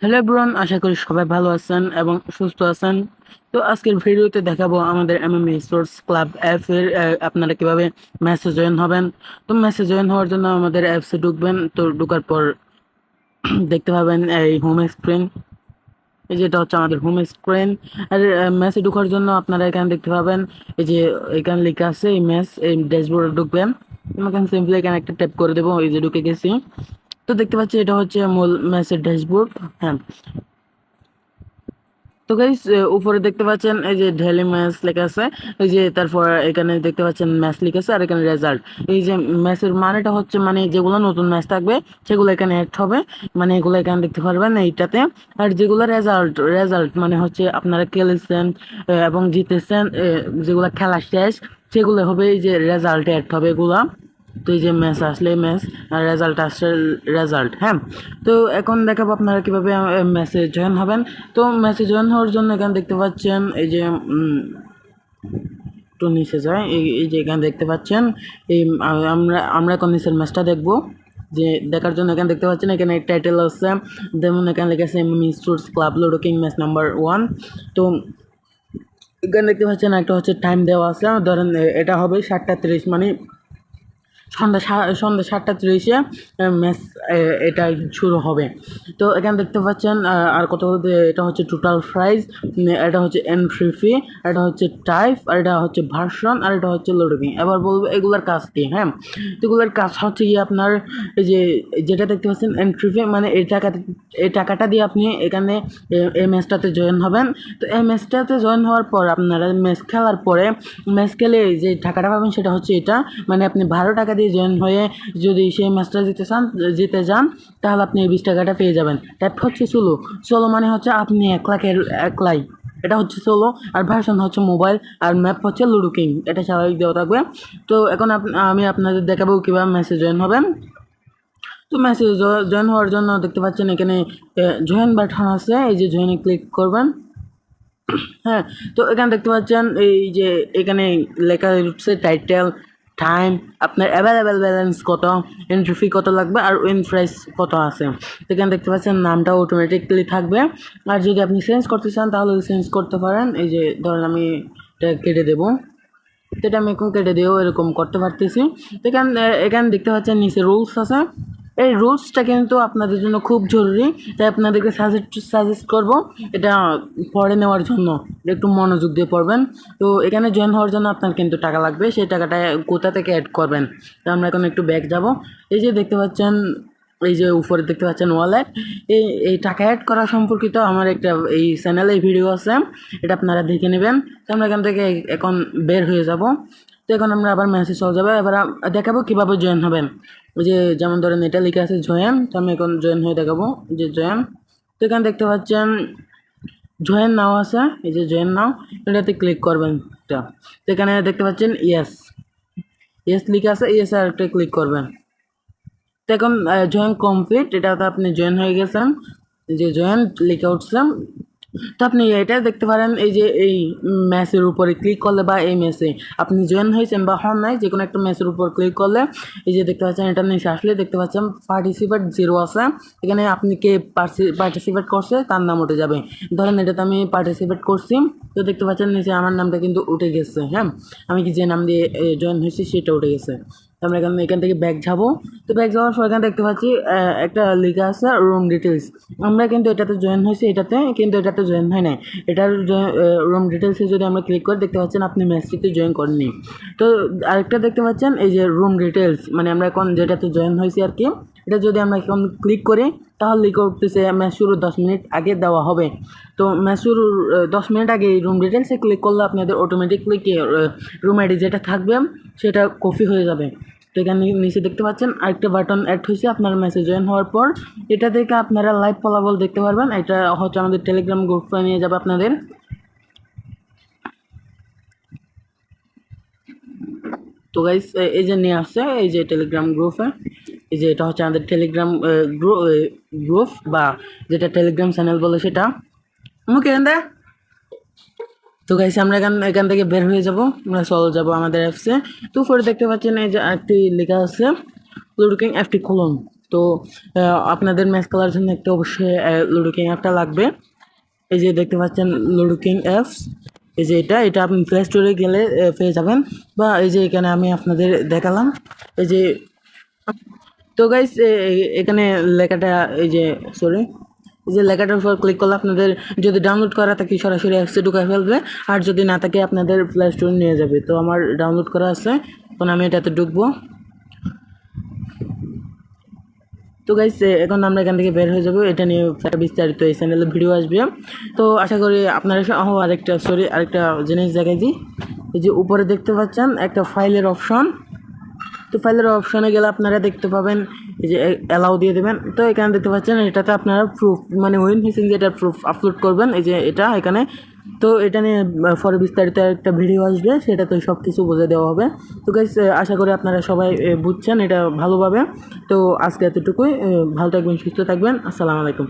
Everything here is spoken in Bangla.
হ্যালো এভরিওয়ান, আশা করি সবাই ভালো আছেন এবং সুস্থ আছেন। তো আজকের ভিডিওতে দেখাবো আমাদের এমএমএ স্পোর্টস ক্লাব অ্যাপ এর আপনারা কিভাবে ম্যাচে জয়েন হবেন। তো ম্যাচে জয়েন হওয়ার জন্য আমাদের অ্যাপসে ঢুকবেন। তো ঢোকার পর দেখতে পাবেন এই হোম স্ক্রিন, এই যেটা হচ্ছে আমাদের হোম স্ক্রিন। আর ম্যাচে ঢোকার জন্য আপনারা এখানে দেখতে পাবেন এই যে এখানে লেখা আছে এই ম্যাচ, এই ড্যাশবোর্ডে ঢুকবেন। এখানে সিম্পলি এখানে একটা ট্যাপ করে দেবো, এই যে ঢুকে গেছি। তো দেখতে পাচ্ছি এটা হচ্ছে মূল ম্যাচের ড্যাশবোর্ড। হ্যাঁ, তো গাইস উপরে দেখতে পাচ্ছেন এই যে ডেইলি ম্যাচ লেখা আছে, এই যে তারপর এখানে দেখতে পাচ্ছেন ম্যাচ লেখা আছে আর এখানে রেজাল্ট। এই যে ম্যাচের মানেটা হচ্ছে মানে যেগুলো নতুন ম্যাচ থাকবে সেগুলো এখানে অ্যাড হবে, মানে এগুলো এখানে দেখতে পারবেন এইটাতে। আর যেগুলো রেজাল্ট রেজাল্ট মানে হচ্ছে আপনারা খেলেছেন এবং জিতেছেন, যেগুলো খেলা শেষ সেগুলো হবে এই যে রেজাল্টে অ্যাড হবে এগুলা। তো এই যে ম্যাচ আসলে ম্যাচ আর রেজাল্ট আসলে রেজাল্ট। হ্যাঁ, তো এখন দেখাবো আপনারা কিভাবে ম্যাচে জয়েন হবেন। তো ম্যাচে জয়েন হওয়ার জন্য এখানে দেখতে পাচ্ছেন এই যে একটু নিচে যায়, এই যে এখানে দেখতে পাচ্ছেন এই আমরা এখন নিচের ম্যাচটা দেখবো। যে দেখার জন্য এখানে দেখতে পাচ্ছেন এখানে টাইটেল আছে, যেমন এখানে লেখা আছে MME sports club ludo king match number 1। তো এখানে দেখতে পাচ্ছেন একটা হচ্ছে টাইম দেওয়া আছে, ধরেন এটা হবে 7:30, মানে সন্ধ্যা 7:30 ম্যাচ এটা শুরু হবে। তো এখানে দেখতে পাচ্ছেন আর কত বলতে, এটা হচ্ছে টোটাল প্রাইস, এটা হচ্ছে এন্ট্রি ফি, এটা হচ্ছে টাইপ, আর এটা হচ্ছে ভার্সন, আর এটা হচ্ছে লোডিং। এবার বলবো এগুলার কাজ কি। হ্যাঁ, তো এগুলার কাজ হচ্ছে কি আপনার এই যে যেটা দেখতে পাচ্ছেন এন্ট্রি ফি, মানে এই টাকাটা দিয়ে আপনি এখানে এই ম্যাচটাতে জয়েন হবেন। তো এই ম্যাচটাতে জয়েন হওয়ার পর আপনারা ম্যাচ খেলার পরে ম্যাচ খেলে যে টাকাটা পাবেন সেটা হচ্ছে এটা, মানে আপনি 12 টাকা দিয়ে জয়েন হয়ে যদি সেই ম্যাচটা জিতে যান তাহলে আপনি এই 20 টাকাটা পেয়ে যাবেন। ট্যাপ হচ্ছে সোলো, সোলো মানে হচ্ছে আপনি একলাই, এটা হচ্ছে সোলো। আর ভার্সন হচ্ছে মোবাইল, আর ম্যাপ হচ্ছে লুডো কিং, এটা স্বাভাবিক দেওয়া থাকবে। তো এখন আমি আপনাদের দেখাবো কীভাবে ম্যাচে জয়েন হবেন। তো ম্যাচে জয়েন হওয়ার জন্য দেখতে পাচ্ছেন এখানে জয়েন বাটন আছে, এই যে জয়েনে ক্লিক করবেন। হ্যাঁ, তো এখানে দেখতে পাচ্ছেন এই যে এখানে লেখা হচ্ছে টাইটেল, টাইম, আপনার অ্যাভেলেবেল ব্যালেন্স কত, এন্ট্রি ফি কত লাগবে, আর উইন প্রাইস কত আছে। এখানে দেখতে পাচ্ছেন নামটা অটোমেটিকলি থাকবে। আর যদি আপনি চেঞ্জ করতে চান তাহলে চেঞ্জ করতে পারেন। এই যে ধরেন আমি এটা কেটে দেবো, তো এটা আমি এখন কেটে দিয়েও এরকম করতে পারতেছি। তো এখানে দেখতে পাচ্ছেন নিচে রুলস আছে, এই রুলসটা কিন্তু আপনাদের জন্য খুব জরুরি, তাই আপনাদেরকে সাজেস্ট করব এটা পড়ে নেওয়ার জন্য, একটু মনোযোগ দিয়ে পড়বেন। তো এখানে জয়েন হওয়ার জন্য আপনার কিন্তু টাকা লাগবে, সেই টাকাটা কোথা থেকে অ্যাড করবেন। তো আমরা এখন একটু ব্যাক যাব। এই যে দেখতে পাচ্ছেন এই যে উপরে দেখতে পাচ্ছেন ওয়ালেট, এই টাকা অ্যাড করা সম্পর্কিত আমার একটা এই চ্যানেলে ভিডিও আছে, এটা আপনারা দেখে নেবেন। তো আমরা এখান থেকে এখন বের হয়ে যাব। তো এখন আমরা আবার মেসেজ চলে যাবো, এবার দেখাবো কীভাবে জয়েন হবেন। ওই যে যেমন ধরেন এটা লিখে আছে জয়েন, তো আমি এখন জয়েন হয়ে দেখাবো যে জয়েন। তো এখানে দেখতে পাচ্ছেন জয়েন নাও আছে, এই যে জয়েন নাও, এটাতে ক্লিক করবেন। তো এখানে দেখতে পাচ্ছেন ইয়েস, ইয়েস লিখে আছে, ইয়েস আর একটা ক্লিক করবেন। তো এখন জয়েন কমপ্লিট, এটাতে আপনি জয়েন হয়ে গেছেন, যে জয়েন লিখে উঠছে। তো আপনি এটা দেখতে পারেন এই যে এই ম্যাচের উপরে ক্লিক করলে বা এই ম্যাচে আপনি জয়েন হয়েছেন বা হন নাই, যে কোনো একটা ম্যাচের উপর ক্লিক করলে এই যে দেখতে পাচ্ছেন এটা নিচে আসলে দেখতে পাচ্ছেন পার্টিসিপেট 0 আছে। এখানে আপনি কে পার্টিসিপেট করছে তার নাম উঠে যাবে। ধরেন এটাতে আমি পার্টিসিপেট করছি, তো দেখতে পাচ্ছেন নিচে আমার নামটা কিন্তু উঠে গেছে। হ্যাঁ, আমি কি যে নাম দিয়ে জয়েন হয়েছি সেটা উঠে গেছে। আমরা এখান থেকে ব্যাক যাবো। তো ব্যাক যাওয়ার পর এখানে দেখতে পাচ্ছি একটা লেখা আছে রুম ডিটেলস। আমরা কিন্তু এটাতে জয়েন হয়েছি, এটাতে কিন্তু এটাতে জয়েন হয় নাই। এটার রুম ডিটেলসে যদি আমরা ক্লিক করে দেখতে পাচ্ছেন আপনি ম্যাচটিতে জয়েন করেননি। তো আরেকটা দেখতে পাচ্ছেন এই যে রুম ডিটেলস, মানে আমরা এখন যেটাতে জয়েন হয়েছি আর কি, এটা যদি আমরা এখন ক্লিক করি তাহলে লিখে উঠতেছে ম্যাচ শুরুর 10 মিনিট আগে দেওয়া হবে। তো ম্যাচ শুরুর 10 মিনিট আগে এই রুম ডিটেলসে ক্লিক করলে আপনাদের অটোমেটিকলি রুম আইডি যেটা থাকবে সেটা কপি হয়ে যাবে। তো এখানে নিচে দেখতে পাচ্ছেন আরেকটা বাটন অ্যাড হয়েছে আপনার মেসেজ জয়েন হওয়ার পর, এটা থেকে আপনারা লাইভ ফলাফল দেখতে পারবেন। এটা হচ্ছে আমাদের টেলিগ্রাম গ্রুপে নিয়ে যাবে আপনাদের। তো গাইস এই যে নিয়ে আসছে এই যে টেলিগ্রাম গ্রুপে, এই যে এটা হচ্ছে আমাদের টেলিগ্রাম গ্রুপ বা যেটা টেলিগ্রাম চ্যানেল বলে সেটা। মুখে দে। তো গাইস আমরা এখান থেকে বের হয়ে যাব, আমরা চলে যাব আমাদের অ্যাপসে। তো উপরে দেখতে পাচ্ছেন এই যে একটি লেখা আছে লুডো কিং অ্যাপটি খুলুন। তো আপনাদের ম্যাচ খেলার জন্য একটা অবশ্যই লুডো কিং অ্যাপটা লাগবে। এই যে দেখতে পাচ্ছেন লুডো কিং অ্যাপস, এই যে এটা আপনি প্লে স্টোরে গেলে পেয়ে যাবেন, বা এই যে এখানে আমি আপনাদের দেখালাম। এই যে তো গাইস এখানে লেখাটা এই যে সরি এই যে লেখাটার উপর ক্লিক করলে আপনাদের যদি ডাউনলোড করা থাকে সরাসরি অ্যাপসে ঢুকে ফেলবে, আর যদি না থাকে আপনাদের প্লে স্টোরে নিয়ে যাবে। তো আমার ডাউনলোড করা আছে, এখন আমি এটাতে ঢুকবো। তো গাইস এখন আমরা এখান থেকে বের হয়ে যাবো, এটা নিয়ে বিস্তারিত এই চ্যানেলে ভিডিও আসবে। তো আশা করি আপনারা আরেকটা জিনিস দেখাই দিই। এই যে উপরে দেখতে পাচ্ছেন একটা ফাইলের অপশন, তো ফাইলের অপশনে গেলে আপনারা দেখতে পাবেন এই যে অ্যালাউ দিয়ে দেবেন। তো এখানে দেখতে পাচ্ছেন এটাতে আপনারা প্রুফ মানে উইন ফিশিং যে এটা প্রুফ আপলোড করবেন, এই যে এটা এখানে। তো এটা নিয়ে পরে বিস্তারিত একটা ভিডিও আসবে, সেটাতে সব কিছু বুঝে দেওয়া হবে। তো গাইস আশা করি আপনারা সবাই বুঝছেন এটা ভালোভাবে। তো আজকে এতটুকুই, ভালো থাকবেন, সুস্থ থাকবেন, আসসালামু আলাইকুম।